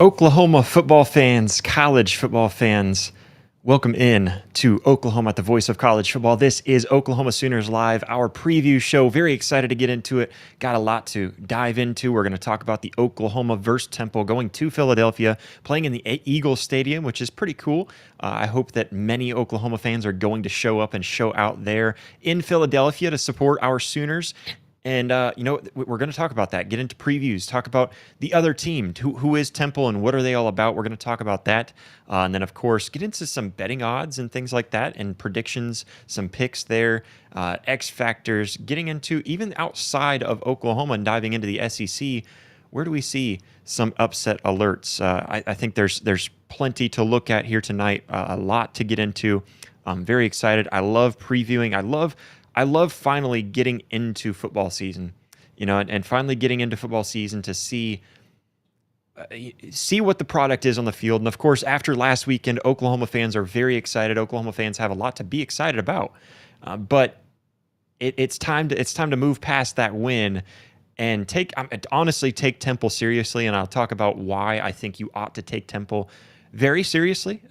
Oklahoma football fans, college football fans, welcome in to Oklahoma at the voice of college football. This is Oklahoma Sooners Live, our preview show. Very excited to get into it. Got a lot to dive into. We're going to talk about the Oklahoma versus Temple going to Philadelphia, playing in the Eagles Stadium, which is pretty cool. I hope that many Oklahoma fans are going to show up and show out there in Philadelphia to support our Sooners. And, we're going to talk about that, get into previews, talk about the other team, who is Temple and what are they all about. We're going to talk about that. And then, of course, get into some betting odds and things like that and predictions, some picks there, X factors, getting into even outside of Oklahoma and diving into the SEC. Where do we see some upset alerts? I think there's plenty to look at here tonight, a lot to get into. I'm very excited. I love previewing. I love finally getting into football season, and finally getting into football season to see what the product is on the field. And of course, after last weekend, Oklahoma fans are very excited. Oklahoma fans have a lot to be excited about, but it's time to move past that win and honestly take Temple seriously. And I'll talk about why I think you ought to take Temple very seriously,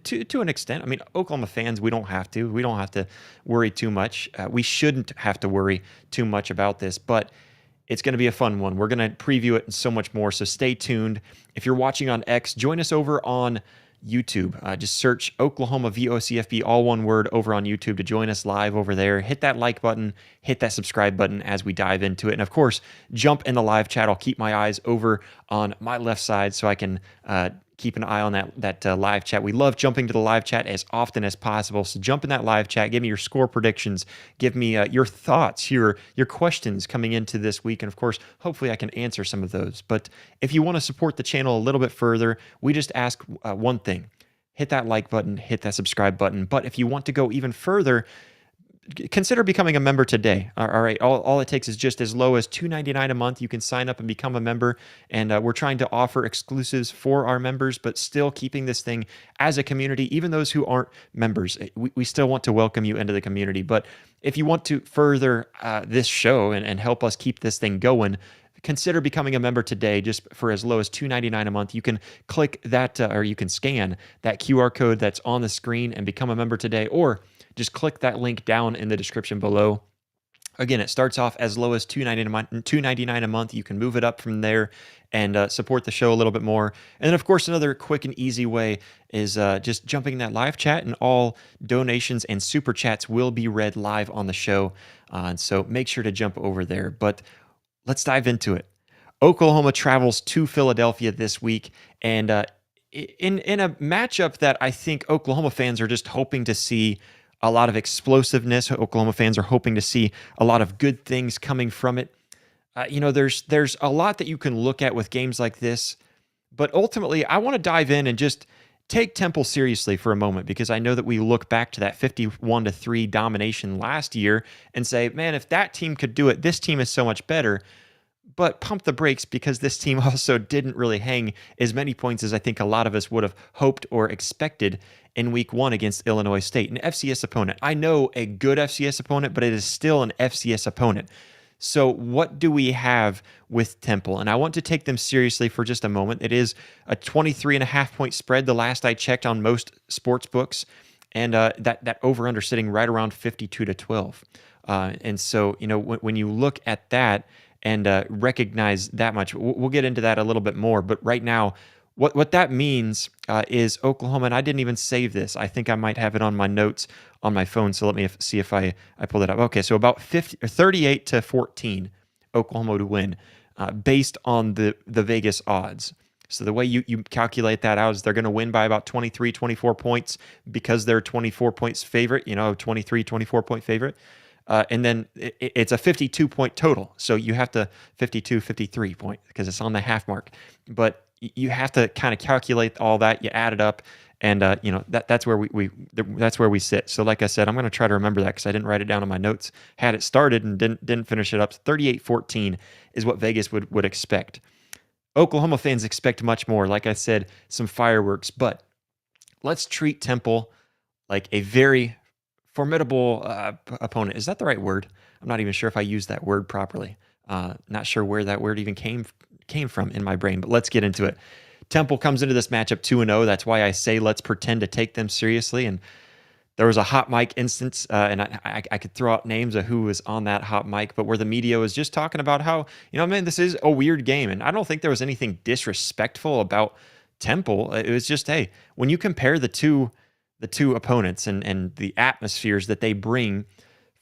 to an extent. I mean, Oklahoma fans, we don't have to. We don't have to worry too much. We shouldn't have to worry too much about this, but it's going to be a fun one. We're going to preview it and so much more, so stay tuned. If you're watching on X, join us over on YouTube. Just search Oklahoma VOCFB, all one word, over on YouTube to join us live over there. Hit that like button, hit that subscribe button as we dive into it. And of course, jump in the live chat. I'll keep my eyes over on my left side so I can keep an eye on that live chat. We love jumping to the live chat as often as possible. So jump in that live chat. Give me your score predictions. Give me your thoughts, your questions coming into this week. And of course, hopefully I can answer some of those. But if you want to support the channel a little bit further, we just ask one thing. Hit that like button, hit that subscribe button. But if you want to go even further, consider becoming a member today. All right. All it takes is just as low as $2.99 a month. You can sign up and become a member. And we're trying to offer exclusives for our members, but still keeping this thing as a community. Even those who aren't members, we still want to welcome you into the community. But if you want to further this show and help us keep this thing going, consider becoming a member today just for as low as $2.99 a month. You can click that or you can scan that QR code that's on the screen and become a member today, or just click that link down in the description below. Again, it starts off as low as $2.99 a month. You can move it up from there and support the show a little bit more. And then, of course, another quick and easy way is just jumping in that live chat, and all donations and super chats will be read live on the show. And so make sure to jump over there. But let's dive into it. Oklahoma travels to Philadelphia this week, and in a matchup that I think Oklahoma fans are just hoping to see a lot of explosiveness. Oklahoma fans are hoping to see a lot of good things coming from it. There's a lot that you can look at with games like this, but ultimately I want to dive in and just take Temple seriously for a moment, because I know that we look back to that 51-3 domination last year and say, man, if that team could do it, this team is so much better. But pump the brakes, because this team also didn't really hang as many points as I think a lot of us would have hoped or expected in week one against Illinois State, an FCS opponent. I know a good FCS opponent, but it is still an FCS opponent. So what do we have with Temple? And I want to take them seriously for just a moment. It is a 23.5 point spread the last I checked on most sports books, and that over-under sitting right around 52-12. And so, when you look at that and recognize that much, we'll get into that a little bit more. But right now, what that means is Oklahoma, and I didn't even save this. I think I might have it on my notes on my phone, so let me see if I pull it up. Okay, so about 38-14, Oklahoma to win, based on the Vegas odds. So the way you calculate that out is they're going to win by about 23, 24 points because they're 24 points favorite, 23, 24 point favorite. And then it's a 52 point total. So you have to 52, 53 point, because it's on the half mark. But you have to kind of calculate all that. You add it up, and that's where that's where we sit. So like I said, I'm going to try to remember that, because I didn't write it down in my notes. Had it started and didn't finish it up. 38-14 is what Vegas would expect. Oklahoma fans expect much more. Like I said, some fireworks. But let's treat Temple like a very formidable opponent. Is that the right word? I'm not even sure if I used that word properly. Not sure where that word even came from in my brain, but let's get into it. Temple comes into this matchup 2-0. That's why I say let's pretend to take them seriously. And there was a hot mic instance, and I could throw out names of who was on that hot mic, but where the media was just talking about how, man, this is a weird game. And I don't think there was anything disrespectful about Temple. It was just, hey, when you compare the two opponents and the atmospheres that they bring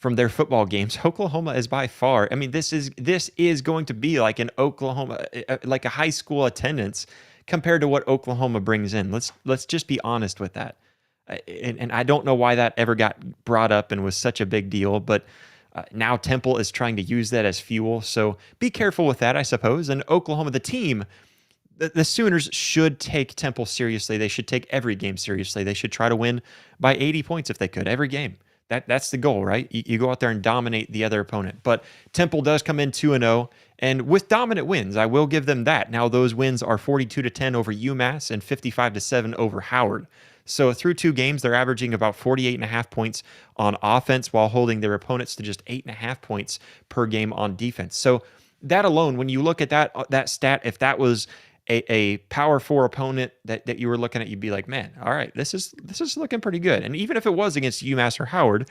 from their football games, Oklahoma is by far, this is going to be like an Oklahoma, like a high school attendance compared to what Oklahoma brings in. Let's just be honest with that. And I don't know why that ever got brought up and was such a big deal, but now Temple is trying to use that as fuel. So be careful with that, I suppose. And Oklahoma, the team, the Sooners should take Temple seriously. They should take every game seriously. They should try to win by 80 points if they could, every game. That's the goal, right? You go out there and dominate the other opponent. But Temple does come in 2-0, and with dominant wins, I will give them that. Now those wins are 42-10 over UMass and 55-7 over Howard. So through 2 games, they're averaging about 48.5 points on offense while holding their opponents to just 8.5 points per game on defense. So that alone, when you look at that stat, if that was a Power 4 opponent that you were looking at, you'd be like, man, all right, this is looking pretty good. And even if it was against UMass or Howard,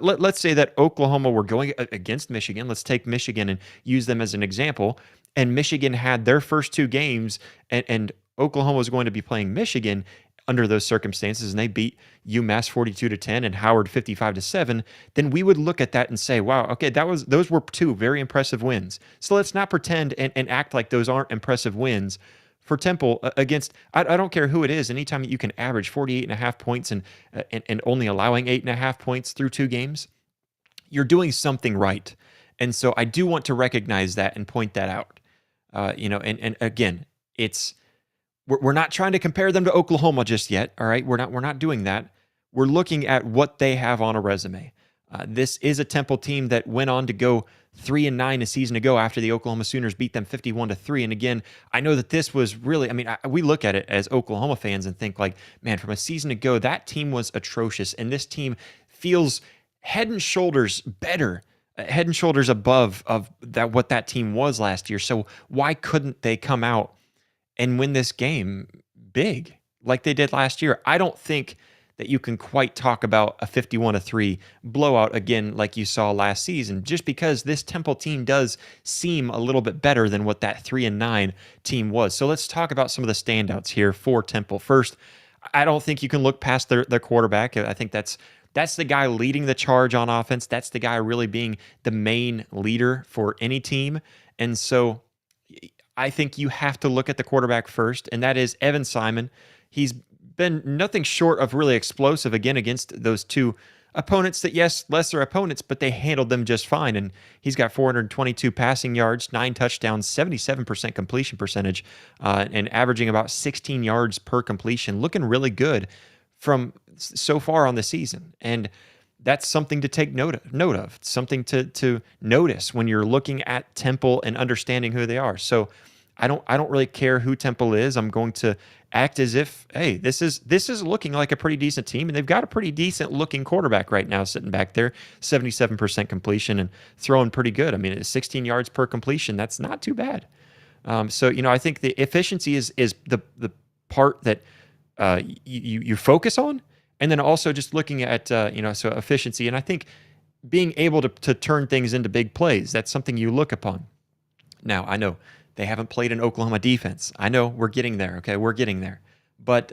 let's say that Oklahoma were going against Michigan. Let's take Michigan and use them as an example. And Michigan had their first 2 games, and Oklahoma was going to be playing Michigan under those circumstances, and they beat UMass 42-10 and Howard 55-7, then we would look at that and say, wow, okay, those were 2 very impressive wins. So let's not pretend and act like those aren't impressive wins for Temple against, I don't care who it is, anytime you can average 48.5 points and only allowing 8.5 points through 2 games, you're doing something right. And so I do want to recognize that and point that out. And again, we're not trying to compare them to Oklahoma just yet, all right? We're not doing that. We're looking at what they have on a resume. This is a Temple team that went on to go 3-9 a season ago after the Oklahoma Sooners beat them 51-3. And again, I know that this was really, we look at it as Oklahoma fans and think like, man, from a season ago, that team was atrocious. And this team feels head and shoulders better, head and shoulders above of that what that team was last year. So why couldn't they come out and win this game big like they did last year? I don't think that you can quite talk about a 51-3 blowout again like you saw last season, just because this Temple team does seem a little bit better than what that 3-9 team was. So let's talk about some of the standouts here for Temple. First, I don't think you can look past their quarterback. I think that's the guy leading the charge on offense. That's the guy really being the main leader for any team. And so I think you have to look at the quarterback first, and that is Evan Simon. He's been nothing short of really explosive again against those 2 opponents that, yes, lesser opponents, but they handled them just fine. And he's got 422 passing yards, 9 touchdowns, 77% completion percentage, and averaging about 16 yards per completion, looking really good from so far on the season. And that's something to take note of, something to notice when you're looking at Temple and understanding who they are. So I don't really care who Temple is. I'm going to act as if, hey, this is looking like a pretty decent team, and they've got a pretty decent looking quarterback right now sitting back there, 77% completion and throwing pretty good. It's 16 yards per completion. That's not too bad. So I think the efficiency is the part that you focus on. And then also just looking at, so efficiency. And I think being able to turn things into big plays, that's something you look upon. Now, I know they haven't played an Oklahoma defense. I know we're getting there, okay? We're getting there. But,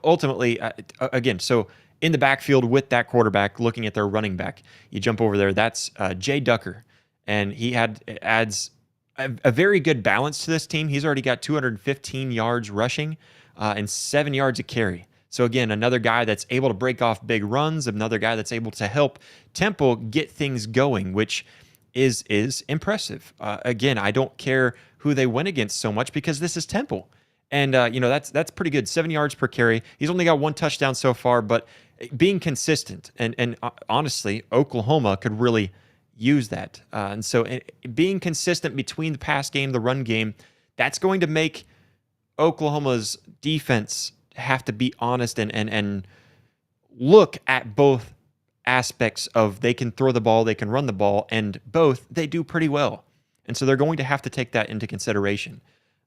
ultimately, again, so in the backfield with that quarterback, looking at their running back, you jump over there, that's Jay Ducker. And he adds a very good balance to this team. He's already got 215 yards rushing and 7 yards a carry. So again, another guy that's able to break off big runs, another guy that's able to help Temple get things going, which is impressive. Again, I don't care who they went against so much because this is Temple. And, that's pretty good. 7 yards per carry. He's only got 1 touchdown so far, but being consistent. And honestly, Oklahoma could really use that. And so being consistent between the pass game, the run game, that's going to make Oklahoma's defense have to be honest and look at both aspects of they can throw the ball, they can run the ball, and both they do pretty well. And so they're going to have to take that into consideration.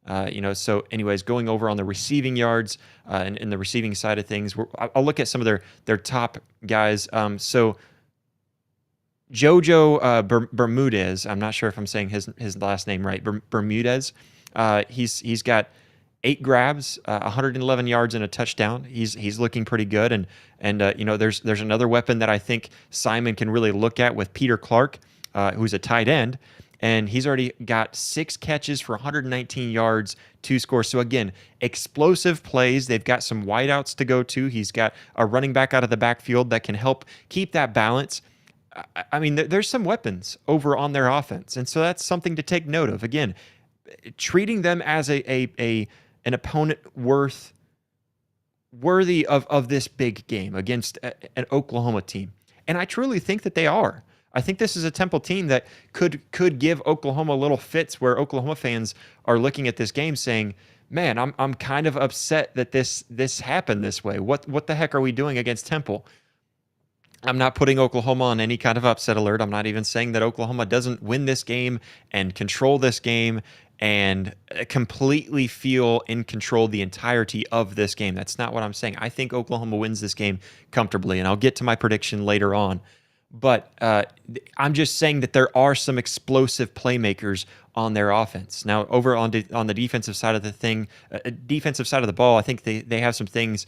So anyways, going over on the receiving yards and the receiving side of things, I'll look at some of their top guys. So Jojo Bermudez, I'm not sure if I'm saying his last name right, Bermudez. He's got 8 grabs, 111 yards and a touchdown. He's looking pretty good, and there's another weapon that I think Simon can really look at with Peter Clark, who's a tight end, and he's already got 6 catches for 119 yards, 2 scores. So again, explosive plays. They've got some wideouts to go to. He's got a running back out of the backfield that can help keep that balance. I mean, there's some weapons over on their offense, and so that's something to take note of. Again, treating them as an opponent worthy of this big game against an Oklahoma team, and I truly think that they are. I think this is a Temple team that could give Oklahoma little fits, where Oklahoma fans are looking at this game saying, "Man, I'm kind of upset that this happened this way. What the heck are we doing against Temple?" I'm not putting Oklahoma on any kind of upset alert. I'm not even saying that Oklahoma doesn't win this game and control this game and completely feel in control the entirety of this game. That's not what I'm saying. I think Oklahoma wins this game comfortably, and I'll get to my prediction later on. But I'm just saying that there are some explosive playmakers on their offense. Now, over on the defensive side of the ball, I think they have some things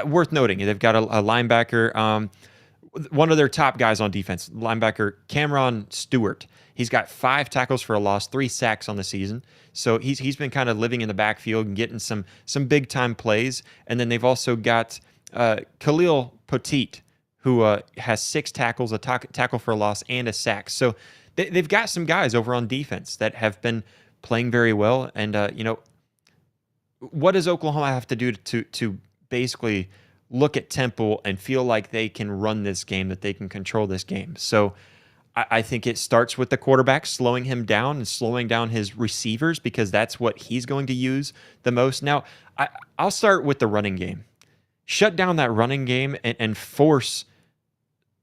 worth noting. They've got a linebacker. One of their top guys on defense, linebacker Cameron Stewart. He's got 5 tackles for a loss, 3 sacks on the season. So he's been kind of living in the backfield and getting some big time plays. And then they've also got Khalil Petit, who has 6 tackles, a tackle for a loss, and a sack. So they've got some guys over on defense that have been playing very well. And what does Oklahoma have to do to basically look at Temple and feel like they can run this game, that they can control this game? So I think it starts with the quarterback, slowing him down and slowing down his receivers, because that's what he's going to use the most. Now, I'll start with the running game. Shut down that running game and force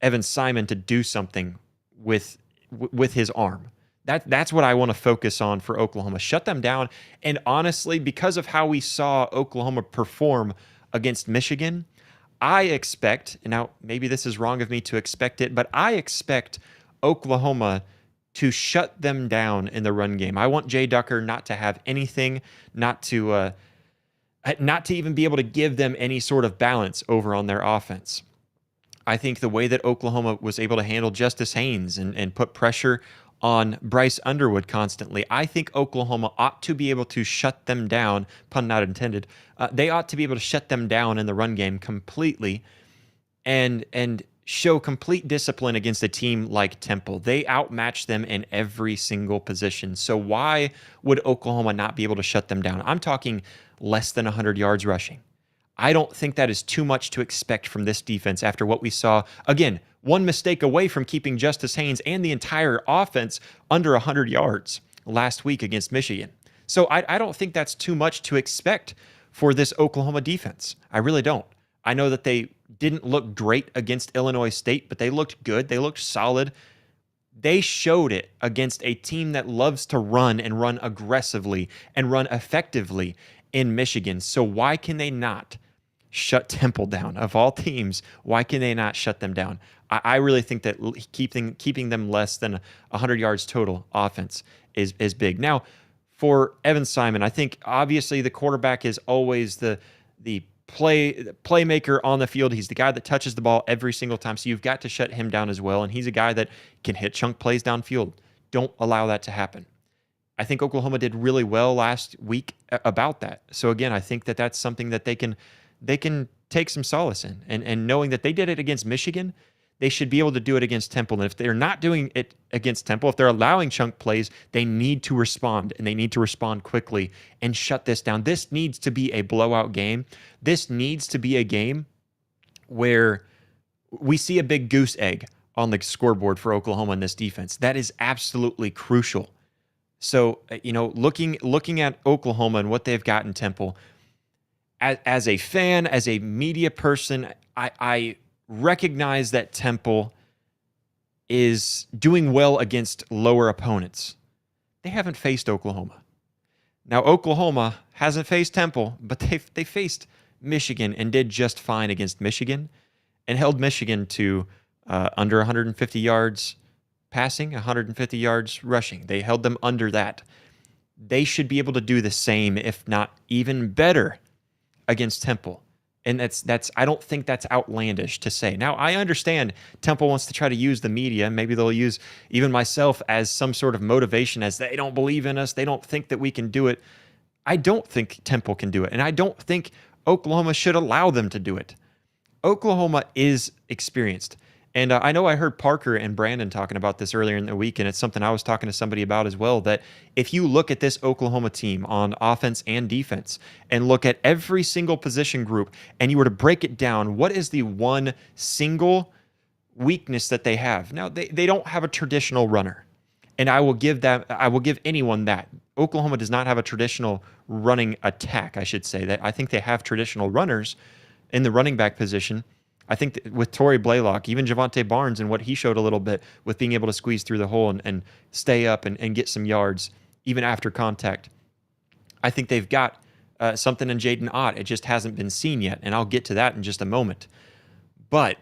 Evan Simon to do something with his arm. That's what I want to focus on for Oklahoma. Shut them down. And honestly, because of how we saw Oklahoma perform against Michigan, I expect, and now maybe this is wrong of me to expect it, but I expect Oklahoma to shut them down in the run game. I want Jay Ducker not to have anything, not to even be able to give them any sort of balance over on their offense. I think the way that Oklahoma was able to handle Justice Haynes and put pressure on Bryce Underwood constantly, I think Oklahoma ought to be able to shut them down, pun not intended. They ought to be able to shut them down in the run game completely and show complete discipline against a team like Temple. They outmatch them in every single position. So why would Oklahoma not be able to shut them down? I'm talking less than 100 yards rushing. I don't think that is too much to expect from this defense after what we saw. Again, one mistake away from keeping Justice Haynes and the entire offense under 100 yards last week against Michigan. So I don't think that's too much to expect for this Oklahoma defense. I really don't. I know that they didn't look great against Illinois State, but they looked good. They looked solid. They showed it against a team that loves to run and run aggressively and run effectively in Michigan. So why can they not shut Temple down? Of all teams, why can they not shut them down? I really think that keeping them less than 100 yards total offense is big. Now, for Evan Simon, I think obviously the quarterback is always the playmaker on the field. He's the guy that touches the ball every single time, so you've got to shut him down as well. And he's a guy that can hit chunk plays downfield. Don't allow that to happen. I think Oklahoma did really well last week about that. So again, I think that that's something that they can take some solace in. And knowing that they did it against Michigan, they should be able to do it against Temple. And if they're not doing it against Temple, if they're allowing chunk plays, they need to respond, and they need to respond quickly and shut this down. This needs to be a blowout game. This needs to be a game where we see a big goose egg on the scoreboard for Oklahoma in this defense. That is absolutely crucial. So, looking at Oklahoma and what they've got in Temple, as a fan, as a media person, I recognize that Temple is doing well against lower opponents. They haven't faced Oklahoma. Now, Oklahoma hasn't faced Temple, but they faced Michigan and did just fine against Michigan and held Michigan to under 150 yards passing, 150 yards rushing. They held them under that. They should be able to do the same, if not even better, against Temple. And that's I don't think that's outlandish to say. Now, I understand Temple wants to try to use the media. Maybe they'll use even myself as some sort of motivation, as they don't believe in us. They don't think that we can do it. I don't think Temple can do it. And I don't think Oklahoma should allow them to do it. Oklahoma is experienced. And I know I heard Parker and Brandon talking about this earlier in the week, and it's something I was talking to somebody about as well, that if you look at this Oklahoma team on offense and defense and look at every single position group and you were to break it down, what is the one single weakness that they have? Now, they don't have a traditional runner. And I will give anyone that. Oklahoma does not have a traditional running attack, I should say. That I think they have traditional runners in the running back position. I think that with Torrey Blaylock, even Javante Barnes and what he showed a little bit with being able to squeeze through the hole and stay up and get some yards even after contact. I think they've got something in Jaden Ott. It just hasn't been seen yet, and I'll get to that in just a moment. But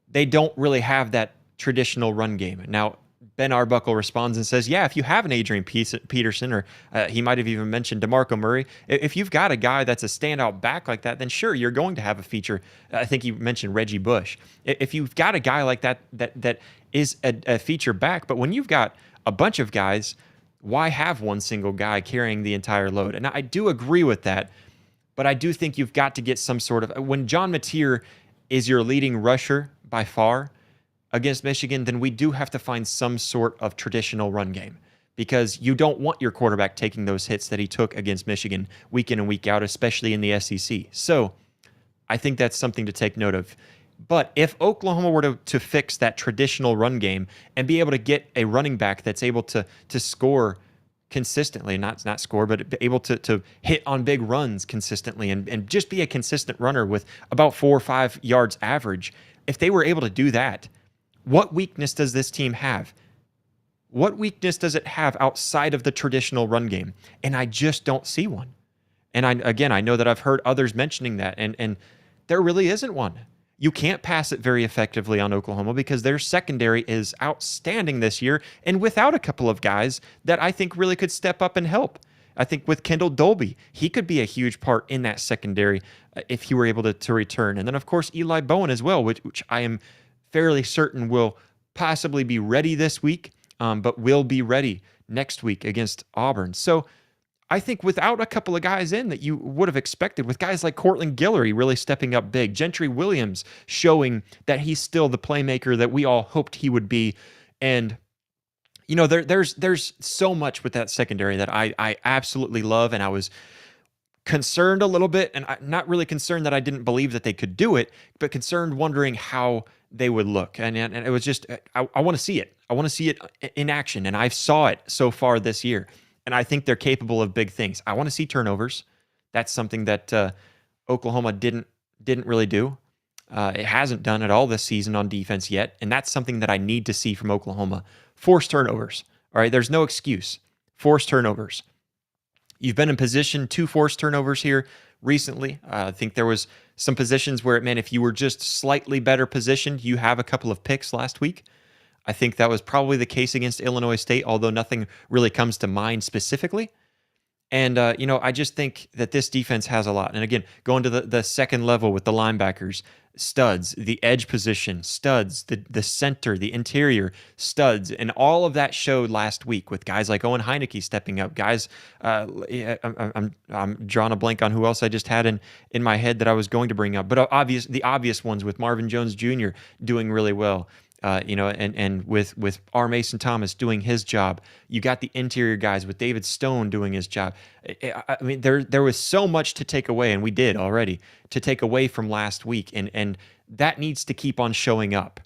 they don't really have that traditional run game. Now, Ben Arbuckle responds and says, yeah, if you have an Adrian Peterson, or he might have even mentioned DeMarco Murray, if you've got a guy that's a standout back like that, then sure, you're going to have a feature. I think he mentioned Reggie Bush. If you've got a guy like that is a feature back, but when you've got a bunch of guys, why have one single guy carrying the entire load? And I do agree with that, but I do think you've got to get some sort of, when John Mateer is your leading rusher by far against Michigan, then we do have to find some sort of traditional run game, because you don't want your quarterback taking those hits that he took against Michigan week in and week out, especially in the SEC. So I think that's something to take note of. But if Oklahoma were to fix that traditional run game and be able to get a running back that's able to score consistently, not score, but able to hit on big runs consistently and just be a consistent runner with about 4 or 5 yards average, if they were able to do that, what weakness does this team have? What weakness does it have outside of the traditional run game? And I just don't see one. And I know that I've heard others mentioning that, and there really isn't one. You can't pass it very effectively on Oklahoma because their secondary is outstanding this year, and without a couple of guys that I think really could step up and help. I think with Kendall Dolby, he could be a huge part in that secondary if he were able to return. And then, of course, Eli Bowen as well, which I am fairly certain will possibly be ready this week, but will be ready next week against Auburn. So I think without a couple of guys in that you would have expected, with guys like Cortland Guillory really stepping up big, Gentry Williams showing that he's still the playmaker that we all hoped he would be, and there's so much with that secondary that I absolutely love, and I was concerned a little bit, and not really concerned that I didn't believe that they could do it, but concerned wondering how they would look. And it was just, I want to see it. I want to see it in action, and I saw it so far this year, and I think they're capable of big things. I want to see turnovers. That's something that Oklahoma didn't really do. It hasn't done at all this season on defense yet, and that's something that I need to see from Oklahoma. Force turnovers. All right, there's no excuse. Force turnovers. You've been in position to force turnovers here recently. I think there was some positions where it meant if you were just slightly better positioned, you have a couple of picks last week. I think that was probably the case against Illinois State, although nothing really comes to mind specifically. And, I just think that this defense has a lot. And again, going to the second level with the linebackers, studs, the edge position, studs, the center, the interior, studs. And all of that showed last week with guys like Owen Heineke stepping up. Guys, I'm drawing a blank on who else I just had in my head that I was going to bring up. But the obvious ones with Marvin Jones Jr. doing really well. And with R. Mason Thomas doing his job, you got the interior guys with David Stone doing his job. I mean, there was so much to take away, and we did already, to take away from last week, and that needs to keep on showing up.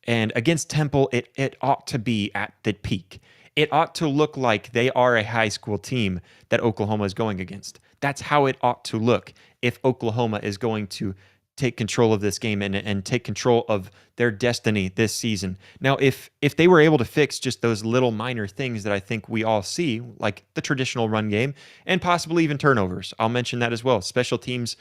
And against Temple, it ought to be at the peak. It ought to look like they are a high school team that Oklahoma is going against. That's how it ought to look if Oklahoma is going to take control of this game and take control of their destiny this season. Now, if they were able to fix just those little minor things that I think we all see, like the traditional run game and possibly even turnovers, I'll mention that as well. Special teams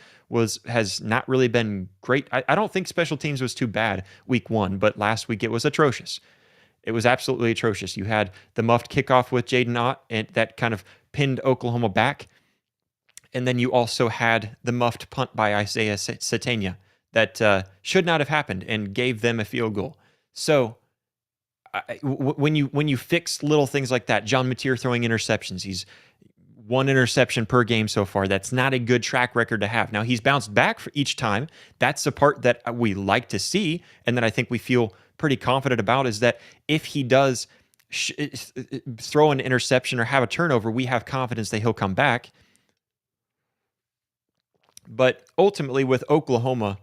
has not really been great. I don't think special teams was too bad week 1, but last week it was atrocious. It was absolutely atrocious. You had the muffed kickoff with Jaden Ott, and that kind of pinned Oklahoma back. And then you also had the muffed punt by Isaiah Satania that should not have happened and gave them a field goal. So when you fix little things like that, John Mateer throwing interceptions, he's 1 interception per game so far. That's not a good track record to have. Now, he's bounced back for each time. That's the part that we like to see and that I think we feel pretty confident about, is that if he does throw an interception or have a turnover, we have confidence that he'll come back. But ultimately, with Oklahoma,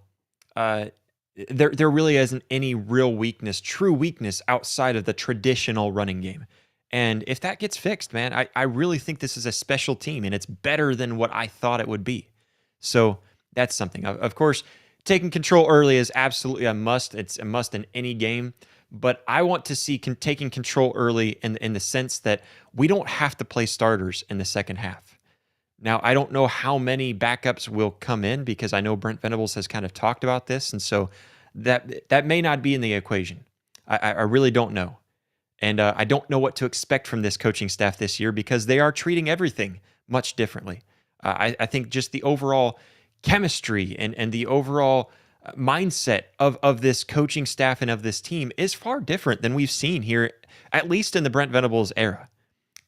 there really isn't any real weakness, true weakness, outside of the traditional running game. And if that gets fixed, man, I really think this is a special team, and it's better than what I thought it would be. So that's something. Of course, taking control early is absolutely a must. It's a must in any game. But I want to see taking control early in the sense that we don't have to play starters in the second half. Now, I don't know how many backups will come in, because I know Brent Venables has kind of talked about this, and so that may not be in the equation. I really don't know. And I don't know what to expect from this coaching staff this year, because they are treating everything much differently. I think just the overall chemistry and the overall mindset of this coaching staff and of this team is far different than we've seen here, at least in the Brent Venables era.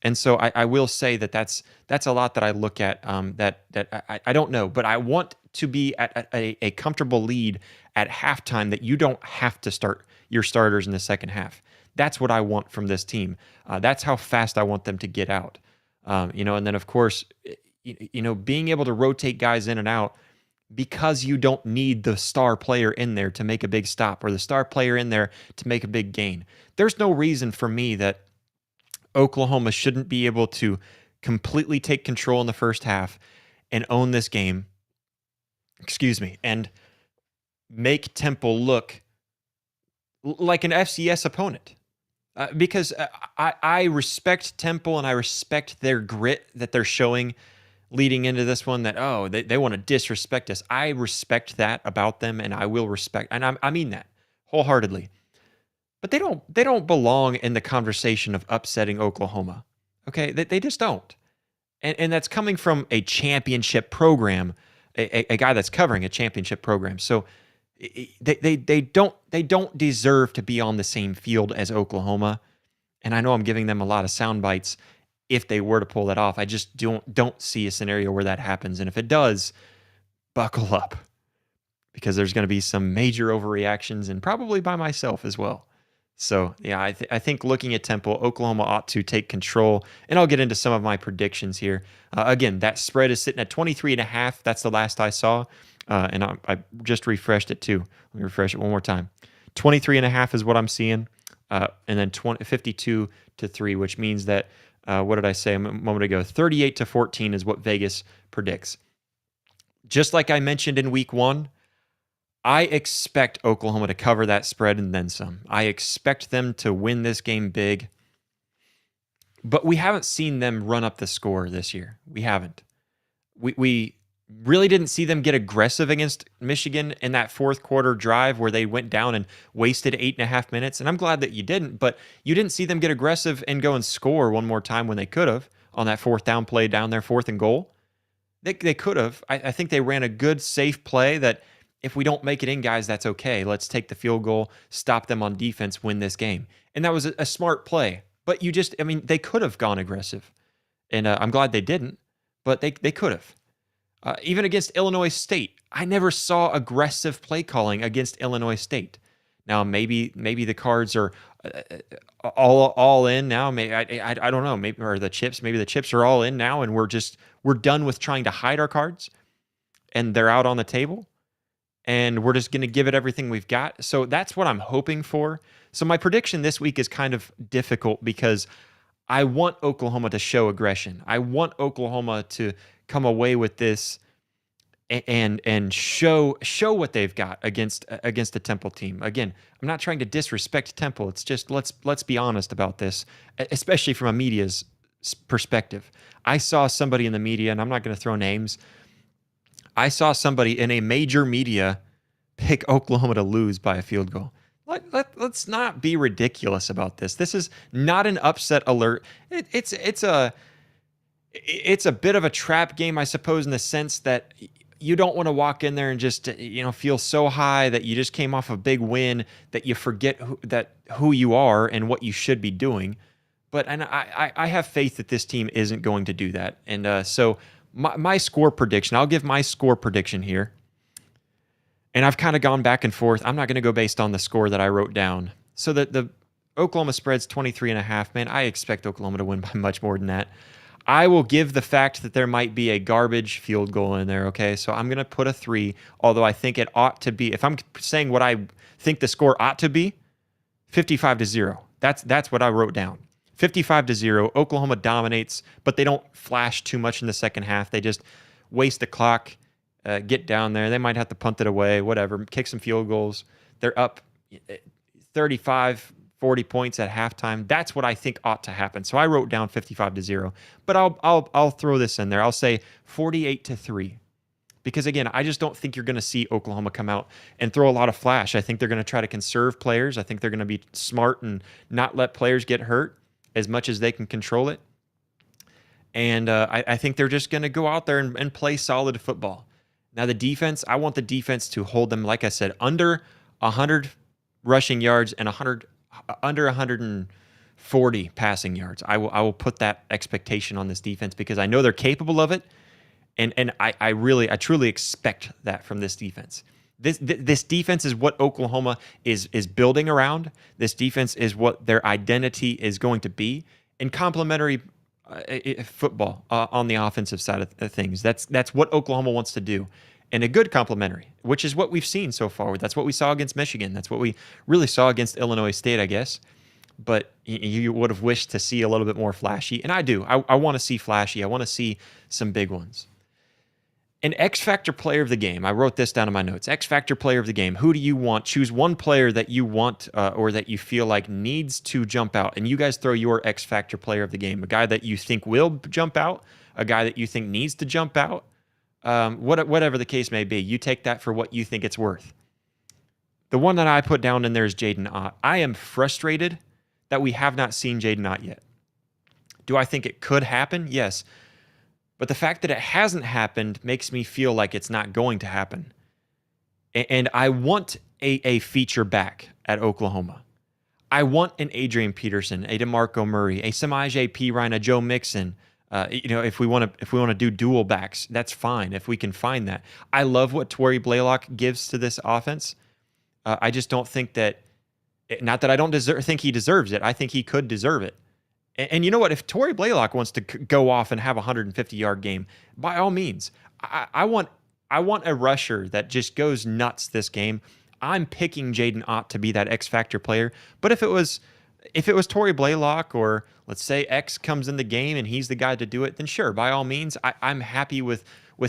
And so I will say that's a lot that I look at that I don't know, but I want to be at a comfortable lead at halftime, that you don't have to start your starters in the second half. That's what I want from this team. That's how fast I want them to get out. And then of course, being able to rotate guys in and out, because you don't need the star player in there to make a big stop or the star player in there to make a big gain. There's no reason for me that Oklahoma shouldn't be able to completely take control in the first half and own this game, and make Temple look like an FCS opponent. Because I respect Temple and I respect their grit that they're showing leading into this one, that, they want to disrespect us. I respect that about them, and I will respect, and I mean that wholeheartedly. But they don't belong in the conversation of upsetting Oklahoma. Okay, they just don't, and that's coming from a championship program, a guy that's covering a championship program. So they don't deserve to be on the same field as Oklahoma. And I know I'm giving them a lot of sound bites if they were to pull that off. I just don't see a scenario where that happens. And if it does, buckle up, because there's going to be some major overreactions, and probably by myself as well. So, yeah, I think looking at Temple, Oklahoma ought to take control, and I'll get into some of my predictions here. Again, that spread is sitting at 23.5. That's the last I saw, and I just refreshed it too. Let me refresh it one more time. 23.5 is what I'm seeing, and then 52-3, which means that, what did I say a moment ago? 38-14 is what Vegas predicts. Just like I mentioned in week 1, I expect Oklahoma to cover that spread and then some. I expect them to win this game big. But we haven't seen them run up the score this year. We haven't. We really didn't see them get aggressive against Michigan in that fourth quarter drive where they went down and wasted 8.5 minutes. And I'm glad that you didn't, but you didn't see them get aggressive and go and score one more time when they could have on that fourth down play down there, 4th and goal. They could have. I think they ran a good, safe play that, if we don't make it in, guys, that's okay. Let's take the field goal, stop them on defense, win this game. And that was a smart play. But they could have gone aggressive. And I'm glad they didn't, but they could have. Even against Illinois State, I never saw aggressive play calling against Illinois State. Now, maybe the cards are all in now. Maybe I don't know. Maybe the chips are all in now, and we're done with trying to hide our cards, and they're out on the table. And we're just going to give it everything we've got. So that's what I'm hoping for. So my prediction this week is kind of difficult, because I want Oklahoma to show aggression. I want Oklahoma to come away with this and show what they've got against the Temple team. Again, I'm not trying to disrespect Temple. It's just let's be honest about this, especially from a media's perspective. I saw somebody in the media, and I'm not going to throw names. I saw somebody in a major media pick Oklahoma to lose by a field goal. Let's not be ridiculous about this. This is not an upset alert. It's a bit of a trap game, I suppose, in the sense that you don't want to walk in there and just feel so high that you just came off a big win that you forget who you are and what you should be doing. But I have faith that this team isn't going to do that. And so my score prediction, I'll give my score prediction here. And I've kind of gone back and forth. I'm not going to go based on the score that I wrote down. So that the Oklahoma spread's 23.5. Man, I expect Oklahoma to win by much more than that. I will give the fact that there might be a garbage field goal in there, okay? So I'm going to put a 3, although I think it ought to be, if I'm saying what I think the score ought to be, 55-0. That's what I wrote down. 55-0. Oklahoma dominates, but they don't flash too much in the second half. They just waste the clock, get down there. They might have to punt it away, whatever, kick some field goals. They're up 35, 40 points at halftime. That's what I think ought to happen. So I wrote down 55-0, but I'll throw this in there. I'll say 48-3, because again, I just don't think you're going to see Oklahoma come out and throw a lot of flash. I think they're going to try to conserve players. I think they're going to be smart and not let players get hurt as much as they can control it. And I think they're just going to go out there and play solid football. Now the defense, I want the defense to hold them, like I said, under 100 rushing yards and under 140 passing yards. I will put that expectation on this defense because I know they're capable of it, and I truly expect that from this defense. This defense is what Oklahoma is building around. This defense is what their identity is going to be in complementary football on the offensive side of things. That's what Oklahoma wants to do. And a good complementary, which is what we've seen so far. That's what we saw against Michigan. That's what we really saw against Illinois State, I guess. But you would have wished to see a little bit more flashy. And I do. I want to see flashy. I want to see some big ones. An X Factor player of the game. I wrote this down in my notes. X Factor player of the game. Who do you want? Choose one player that you want or that you feel like needs to jump out. And you guys throw your X Factor player of the game. A guy that you think will jump out. A guy that you think needs to jump out. Whatever the case may be. You take that for what you think it's worth. The one that I put down in there is Jaden Ott. I am frustrated that we have not seen Jaden Ott yet. Do I think it could happen? Yes. But the fact that it hasn't happened makes me feel like it's not going to happen. And I want a feature back at Oklahoma. I want an Adrian Peterson, a DeMarco Murray, a Samaje Perine, a Joe Mixon. If we want to do dual backs, that's fine if we can find that. I love what Torrey Blaylock gives to this offense. I just don't think that. Not that I don't think he deserves it. I think he could deserve it. And you know what? If Torrey Blaylock wants to go off and have a 150-yard game, by all means, I want a rusher that just goes nuts this game. I'm picking Jaden Ott to be that X Factor player. But if it was Torrey Blaylock, or let's say X comes in the game and he's the guy to do it, then sure, by all means, I'm happy with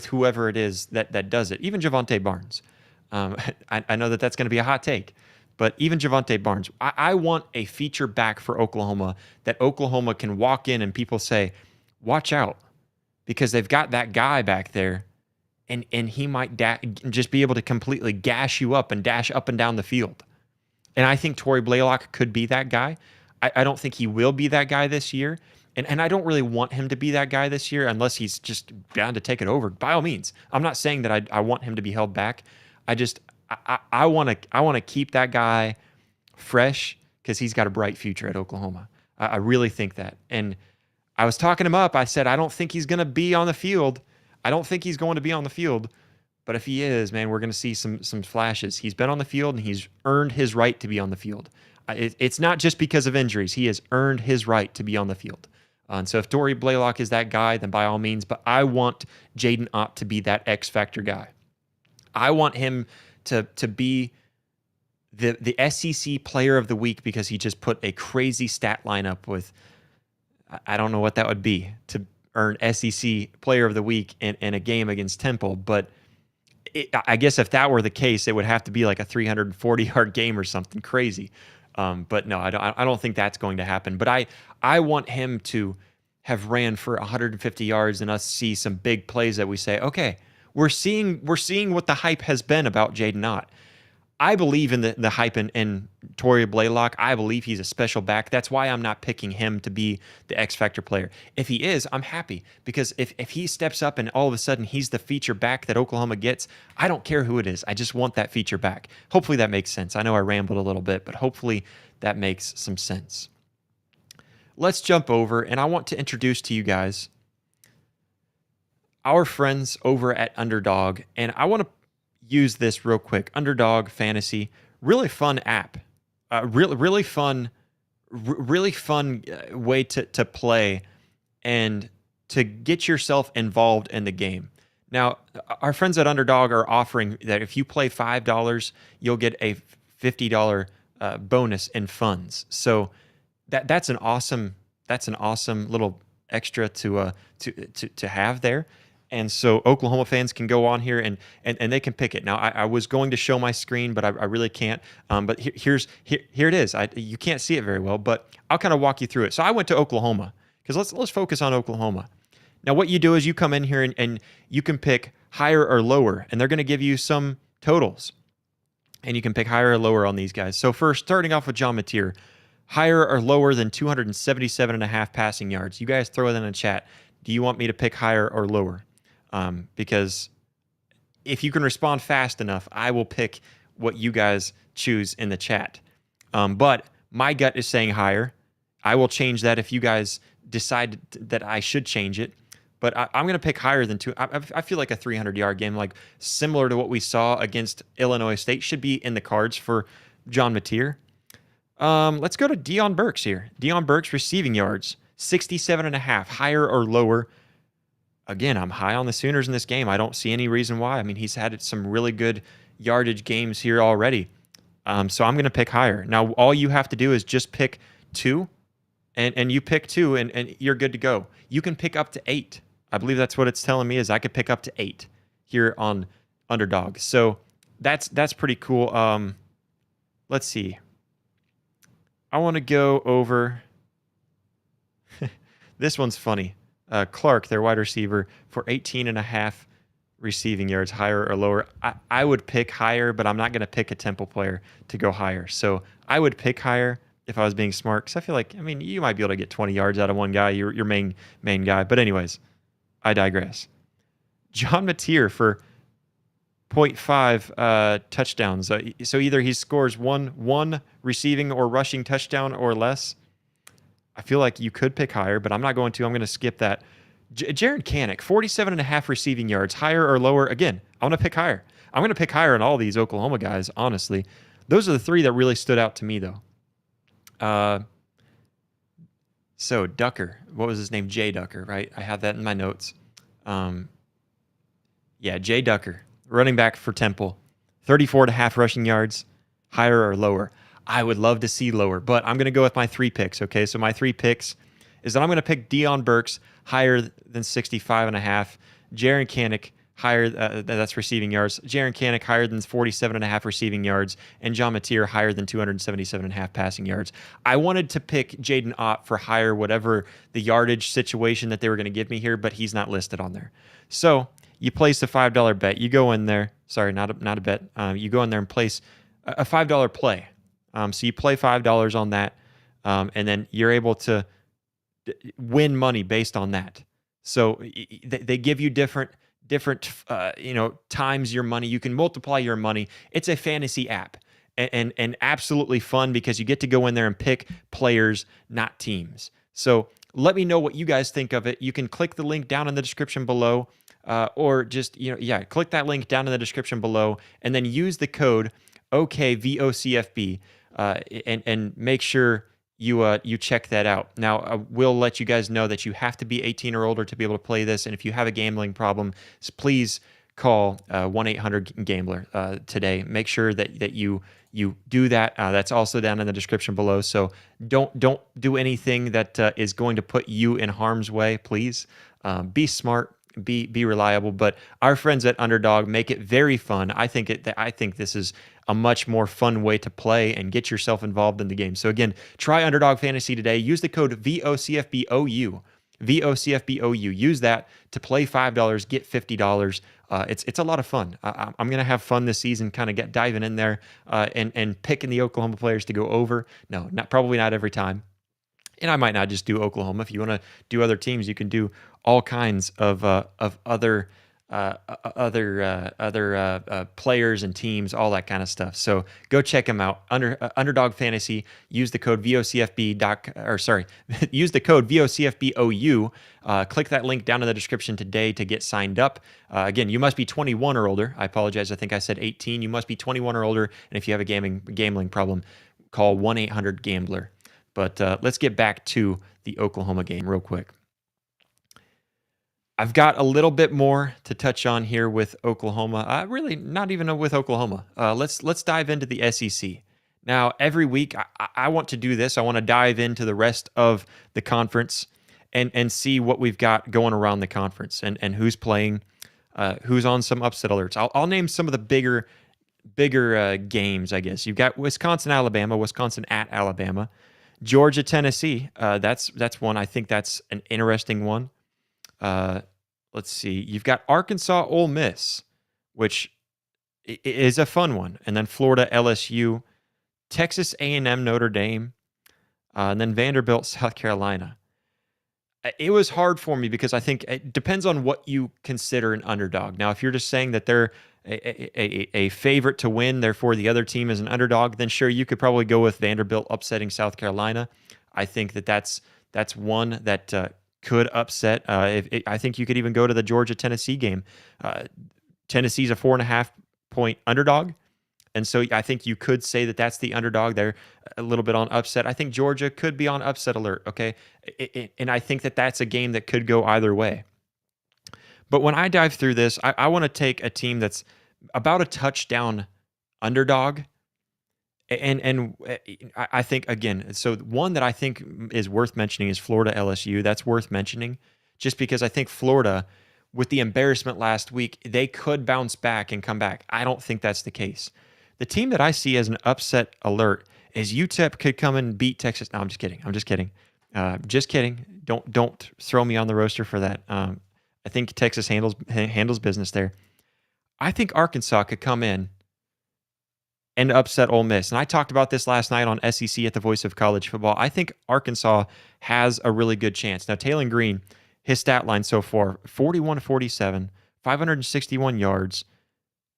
whoever it is that does it. Even Javonte Barnes. I know that's going to be a hot take. But even Javonte Barnes, I want a feature back for Oklahoma that Oklahoma can walk in and people say, watch out, because they've got that guy back there, and he might just be able to completely gash you up and dash up and down the field. And I think Torrey Blaylock could be that guy. I don't think he will be that guy this year. And I don't really want him to be that guy this year unless he's just bound to take it over. By all means, I'm not saying that I want him to be held back. I want to keep that guy fresh because he's got a bright future at Oklahoma. I really think that. And I was talking him up. I said, I don't think he's going to be on the field. I don't think he's going to be on the field. But if he is, man, we're going to see some flashes. He's been on the field, and he's earned his right to be on the field. It's not just because of injuries. He has earned his right to be on the field. And so if Torrey Blaylock is that guy, then by all means. But I want Jaden Ott to be that X Factor guy. I want him to be the SEC player of the week because he just put a crazy stat line up with, I don't know what that would be, to earn SEC player of the week in a game against Temple, but I guess if that were the case, it would have to be like a 340-yard game or something crazy. But no, I don't think that's going to happen. But I want him to have ran for 150 yards and us see some big plays that we say, okay, we're seeing what the hype has been about Jaden Ott. I believe in the hype in Torrey Blaylock. I believe he's a special back. That's why I'm not picking him to be the X Factor player. If he is, I'm happy, because if he steps up and all of a sudden he's the feature back that Oklahoma gets, I don't care who it is. I just want that feature back. Hopefully that makes sense. I know I rambled a little bit, but hopefully that makes some sense. Let's jump over, and I want to introduce to you guys our friends over at Underdog, and I want to use this real quick. Underdog Fantasy, really fun app, really fun way to play and to get yourself involved in the game. Now, our friends at Underdog are offering that if you play $5, you'll get a $50 bonus in funds. So that's an awesome little extra to have there. And so Oklahoma fans can go on here and they can pick it. Now, I was going to show my screen, but I really can't. But here it is. You can't see it very well, but I'll kind of walk you through it. So I went to Oklahoma, because let's focus on Oklahoma. Now, what you do is you come in here and you can pick higher or lower, and they're going to give you some totals. And you can pick higher or lower on these guys. So first, starting off with John Mateer, higher or lower than 277.5 passing yards. You guys throw it in the chat. Do you want me to pick higher or lower? Because if you can respond fast enough, I will pick what you guys choose in the chat. But my gut is saying higher. I will change that if you guys decide that I should change it. But I'm going to pick higher than two. I feel like a 300-yard game, like similar to what we saw against Illinois State, should be in the cards for John Mateer. Let's go to Deion Burks here. Deion Burks receiving yards, 67.5, higher or lower. Again, I'm high on the Sooners in this game. I don't see any reason why. I mean, he's had some really good yardage games here already. So I'm going to pick higher. Now, all you have to do is just pick 2, and you pick 2, and you're good to go. You can pick up to 8. I believe that's what it's telling me, is I could pick up to 8 here on Underdog. So that's pretty cool. Let's see. I want to go over. This one's funny. Clark, their wide receiver, for 18.5 receiving yards, higher or lower. I would pick higher, but I'm not going to pick a Temple player to go higher. So I would pick higher if I was being smart, because I feel like, I mean, you might be able to get 20 yards out of one guy, your main guy. But anyways, I digress. John Mateer for 0.5 touchdowns. So either he scores one receiving or rushing touchdown or less. I feel like you could pick higher, but I'm not going to. I'm going to skip that. Jaron Kanik, 47.5 receiving yards, higher or lower? Again, I want to pick higher. I'm going to pick higher on all these Oklahoma guys, honestly. Those are the 3 that really stood out to me, though. So Ducker, what was his name? Jay Ducker, right? I have that in my notes. Yeah, Jay Ducker, running back for Temple, 34.5 rushing yards, higher or lower? I would love to see lower, but I'm going to go with my 3 picks, okay? So my 3 picks is that I'm going to pick Deion Burks higher than 65.5, Jaron Kanik higher, that's receiving yards, Jaron Kanik higher than 47.5 receiving yards, and John Mateer higher than 277.5 passing yards. I wanted to pick Jaden Ott for higher, whatever the yardage situation that they were going to give me here, but he's not listed on there. So you place a $5 bet. You go in there. Sorry, not a bet. You go in there and place a $5 play. So you play $5 on that, and then you're able to win money based on that. So they give you different times your money. You can multiply your money. It's a fantasy app, and absolutely fun, because you get to go in there and pick players, not teams. So let me know what you guys think of it. You can click the link down in the description below, or just click that link down in the description below, and then use the code OKVOCFB. And make sure you check that out. Now, I will let you guys know that you have to be 18 or older to be able to play this, and if you have a gambling problem, please call 1-800-GAMBLER today. Make sure that you do that. That's also down in the description below. So don't do anything that is going to put you in harm's way. Please be smart. be reliable. But our friends at Underdog make it very fun. I think this is a much more fun way to play and get yourself involved in the game. So again, try Underdog Fantasy today. Use the code VOCFBOU. VOCFBOU. Use that to play $5, get $50. It's a lot of fun. I'm gonna have fun this season, kind of diving in there and picking the Oklahoma players to go over. No, probably not every time. And I might not just do Oklahoma. If you want to do other teams, you can do all kinds of other players and teams, all that kind of stuff. So go check them out. Underdog Fantasy. Use the code VOCFB. Use the code VOCFBOU. Click that link down in the description today to get signed up. Again, you must be 21 or older. I apologize. I think I said 18. You must be 21 or older. And if you have a gambling problem, call 1-800-GAMBLER. But let's get back to the Oklahoma game real quick. I've got a little bit more to touch on here with Oklahoma. Really, not even with Oklahoma. Let's dive into the SEC. Now, every week, I want to do this. I want to dive into the rest of the conference and see what we've got going around the conference and who's playing, who's on some upset alerts. I'll name some of the bigger games, I guess. You've got Wisconsin at Alabama. Georgia, Tennessee, that's one. I think that's an interesting one. Let's see. You've got Arkansas, Ole Miss, which is a fun one. And then Florida, LSU, Texas A&M, Notre Dame, and then Vanderbilt, South Carolina. It was hard for me because I think it depends on what you consider an underdog. Now, if you're just saying that they're a favorite to win, therefore the other team is an underdog, then sure, you could probably go with Vanderbilt upsetting South Carolina. I think that's one that could upset. I think you could even go to the Georgia-Tennessee game. Tennessee's a 4.5-point underdog, and so I think you could say that that's the underdog. They're a little bit on upset. I think Georgia could be on upset alert, okay? And I think that that's a game that could go either way. But when I dive through this, I want to take a team that's about a touchdown underdog. And I think, again, so one that I think is worth mentioning is Florida LSU. That's worth mentioning just because I think Florida, with the embarrassment last week, they could bounce back and come back. I don't think that's the case. The team that I see as an upset alert is UTEP could come and beat Texas. No, I'm just kidding. Just kidding. Don't throw me on the roaster for that. I think Texas handles business there. I think Arkansas could come in and upset Ole Miss. And I talked about this last night on SEC at the Voice of College Football. I think Arkansas has a really good chance. Now, Taylon Green, his stat line so far, 41-47, 561 yards,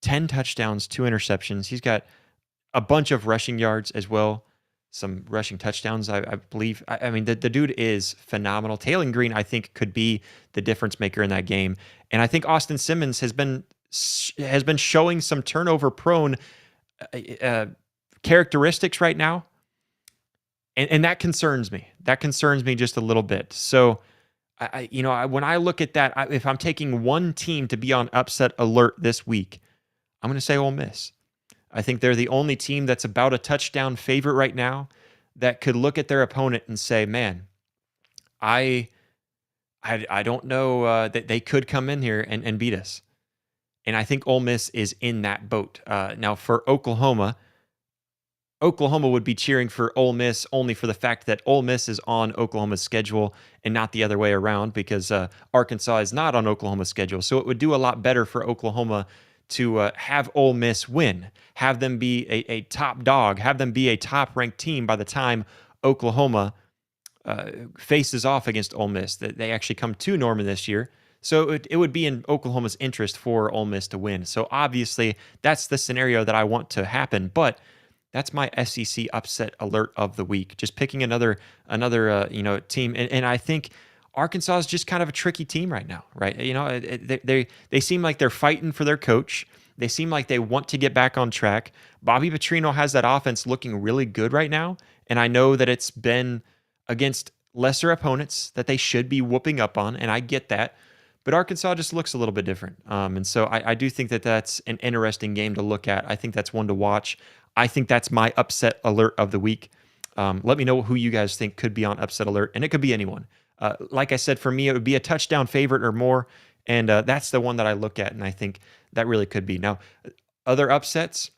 10 touchdowns, 2 interceptions. He's got a bunch of rushing yards as well, some rushing touchdowns, I believe. I mean, the dude is phenomenal. Taylon Green, I think, could be the difference maker in that game. And I think Austin Simmons has been showing some turnover-prone characteristics right now, and that concerns me. That concerns me just a little bit. So, when I look at that, if I'm taking one team to be on upset alert this week, I'm going to say Ole Miss. I think they're the only team that's about a touchdown favorite right now that could look at their opponent and say, man, I don't know that they could come in here and beat us. And I think Ole Miss is in that boat. Now, for Oklahoma would be cheering for Ole Miss only for the fact that Ole Miss is on Oklahoma's schedule and not the other way around because Arkansas is not on Oklahoma's schedule. So it would do a lot better for Oklahoma to have Ole Miss win, have them be a top dog, have them be a top-ranked team by the time Oklahoma faces off against Ole Miss. That they actually come to Norman this year. So it would be in Oklahoma's interest for Ole Miss to win. So obviously, that's the scenario that I want to happen. But that's my SEC upset alert of the week. Just picking another team, and I think Arkansas is just kind of a tricky team right now, right? They seem like they're fighting for their coach. They seem like they want to get back on track. Bobby Petrino has that offense looking really good right now, and I know that it's been against lesser opponents that they should be whooping up on, and I get that. But Arkansas just looks a little bit different. And so I do think that that's an interesting game to look at. I think that's one to watch. I think that's my upset alert of the week. Let me know who you guys think could be on upset alert, and it could be anyone. Like I said, for me, it would be a touchdown favorite or more. And that's the one that I look at, and I think that really could be. Now, other upsets,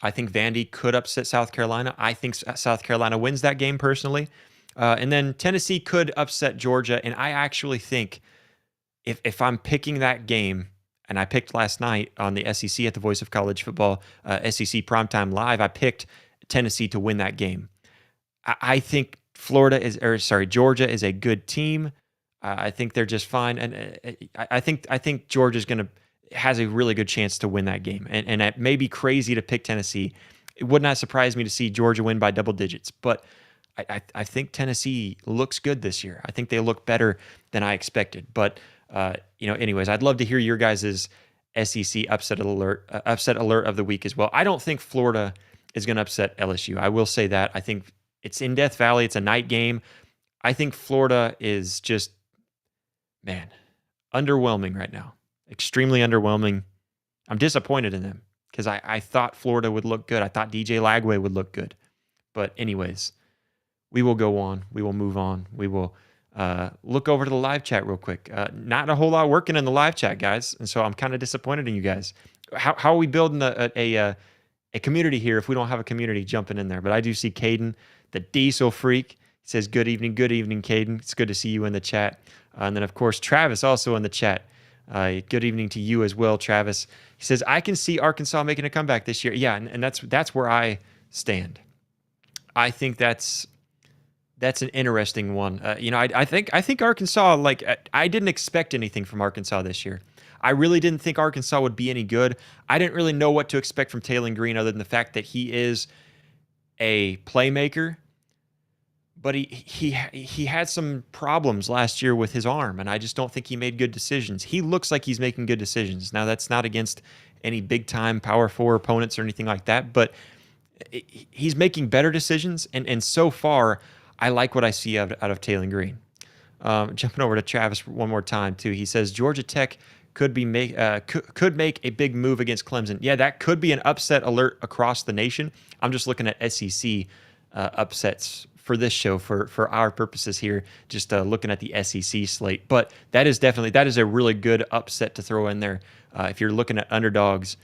I think Vandy could upset South Carolina. I think South Carolina wins that game personally. And then Tennessee could upset Georgia. And I actually think if I'm picking that game, and I picked last night on the SEC at the Voice of College Football, SEC Primetime Live, I picked Tennessee to win that game. I think Georgia is a good team. I think they're just fine, and I think Georgia's has a really good chance to win that game. And it may be crazy to pick Tennessee. It would not surprise me to see Georgia win by double digits, but I think Tennessee looks good this year. I think they look better than I expected. But anyways, I'd love to hear your guys' SEC upset alert of the week as well. I don't think Florida is going to upset LSU. I will say that. I think it's in Death Valley. It's a night game. I think Florida is just, man, underwhelming right now. Extremely underwhelming. I'm disappointed in them because I thought Florida would look good. I thought DJ Lagway would look good. But anyways, we will go on. We will move on. We will look over to the live chat real quick. Not a whole lot working in the live chat, guys, and so I'm kind of disappointed in you guys. How are we building a community here if we don't have a community jumping in there? But I do see Caden, the Diesel Freak. He says, good evening, Caden. It's good to see you in the chat. And then, of course, Travis also in the chat. Good evening to you as well, Travis. He says, I can see Arkansas making a comeback this year. Yeah, and that's where I stand. I think that's an interesting one. I think Arkansas, I didn't expect anything from Arkansas this year. I really didn't think Arkansas would be any good. I didn't really know what to expect from Taylor Green other than the fact that he is a playmaker. But he had some problems last year with his arm, and I just don't think he made good decisions. He looks like he's making good decisions. Now, that's not against any big-time Power 4 opponents or anything like that, but he's making better decisions, and so far, I like what I see out of Taylor Green. Jumping over to Travis one more time, too. He says, Georgia Tech could make a big move against Clemson. Yeah, that could be an upset alert across the nation. I'm just looking at SEC upsets for this show for our purposes here, just looking at the SEC slate. But that is a really good upset to throw in there. If you're looking at underdogs,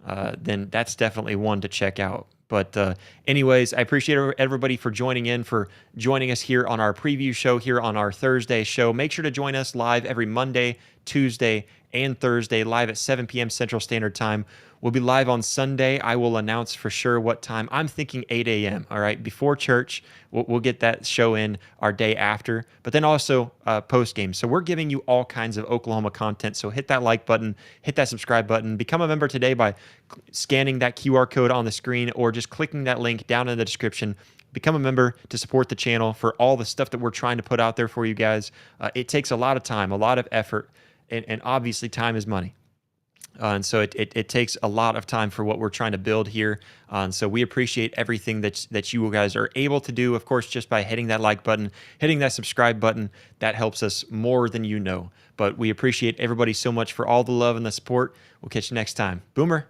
then that's definitely one to check out. But anyways, I appreciate everybody for joining us here on our preview show here on our Thursday show. Make sure to join us live every Monday, Tuesday, and Thursday, live at 7 p.m. Central Standard Time. We'll be live on Sunday. I will announce for sure what time. I'm thinking 8 a.m., all right, before church. We'll get that show in our day after, but then also post-game. So we're giving you all kinds of Oklahoma content, so hit that like button, hit that subscribe button. Become a member today by scanning that QR code on the screen or just clicking that link down in the description. Become a member to support the channel for all the stuff that we're trying to put out there for you guys. It takes a lot of time, a lot of effort, and obviously time is money. And so it takes a lot of time for what we're trying to build here. And so we appreciate everything that you guys are able to do, of course, just by hitting that like button, hitting that subscribe button. That helps us more than you know. But we appreciate everybody so much for all the love and the support. We'll catch you next time. Boomer.